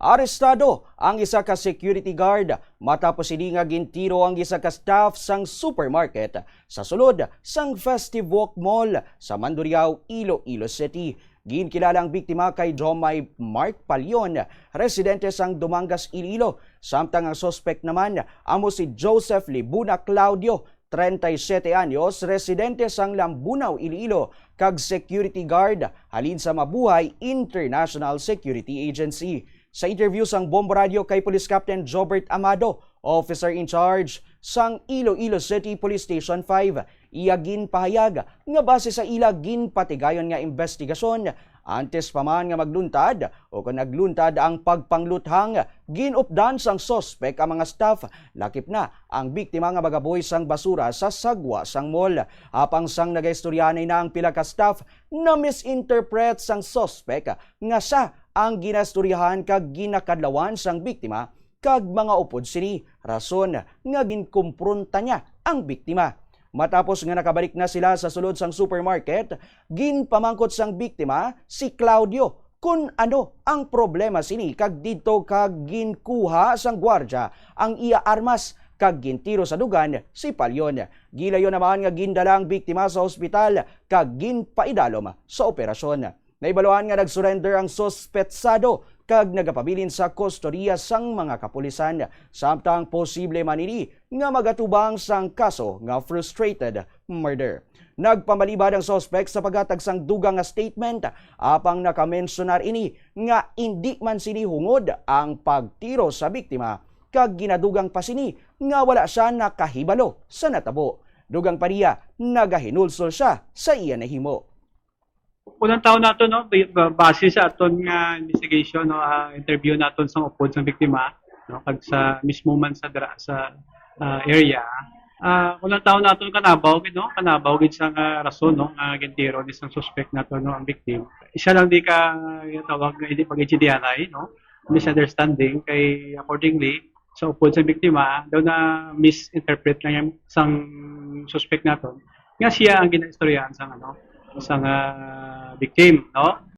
Arestado ang isa ka security guard matapos ini nga gintiro ang isa ka staff sang supermarket sa sulod sang Festive Walk Mall sa Mandurriao, Iloilo City. Ginkilala ang biktima kay Jomay Mark Palion, residente sang Dumangas, Iloilo. Samtang ang suspect naman amo si Joseph Libuna Claudio, 37 anyos, residente sang Lambunaw, Iloilo, kag security guard halin sa Mabuhay International Security Agency. Sa interview sang Bombo Radio kay Police Captain Jobert Amado, officer in charge sang Iloilo City Police Station 5, iya ginpahayag nga base sa ila ginpatigayon nga investigasyon antes pa man nga magluntad o kung nagluntad ang pagpangluthang ginupdan sang sospek ang mga staff. Lakip na ang biktima nga magaboy sang basura sa sagwa sang mall. Apang sang nagaistoryanay na ang pila ka staff na misinterpret sang sospek nga sa ang ginasturyahan kag ginakadlawan sang biktima kag mga upod sini, rason nga ginkumpronta niya ang biktima. Matapos nga nakabalik na sila sa sulod sang supermarket, ginpamangkot sang biktima si Claudio kung ano ang problema sini kag dito kag ginkuha sang gwardya ang iya armas kag gintiro sa dugan si Palion. Gilayon naman nga gindala ang biktima sa ospital kag ginpaidalom sa operasyon. Naibaluan nga nagsurrender ang sospetsado kag nagapabilin sa kustodiya sang mga kapulisan. Samtang posible manini nga magatubang sang kaso nga frustrated murder. Nagpamalibad ang sospek sa paghatag sang dugang nga statement apang nakamensionar ini nga hindi man sini hungod ang pagtiro sa biktima kag ginadugang pa sini nga wala siya nakahibalo sa natabo. Dugang pa niya nagahinulsol siya sa iya nahimo. Unang taon nato no base sa aton nga investigation no interview naton sa upod sa biktima no kag sa mismo man sa area unang taon naton kanabaw gid sa rason no nga gintiro ni sang suspect naton no ang victim. Isa lang di ka tawag nga hindi pag-HDRI no misunderstanding kay accordingly sa upod sa biktima daw na misinterpret lang yung sang suspect naton nga siya ang ginaistoryahan sang victim, no?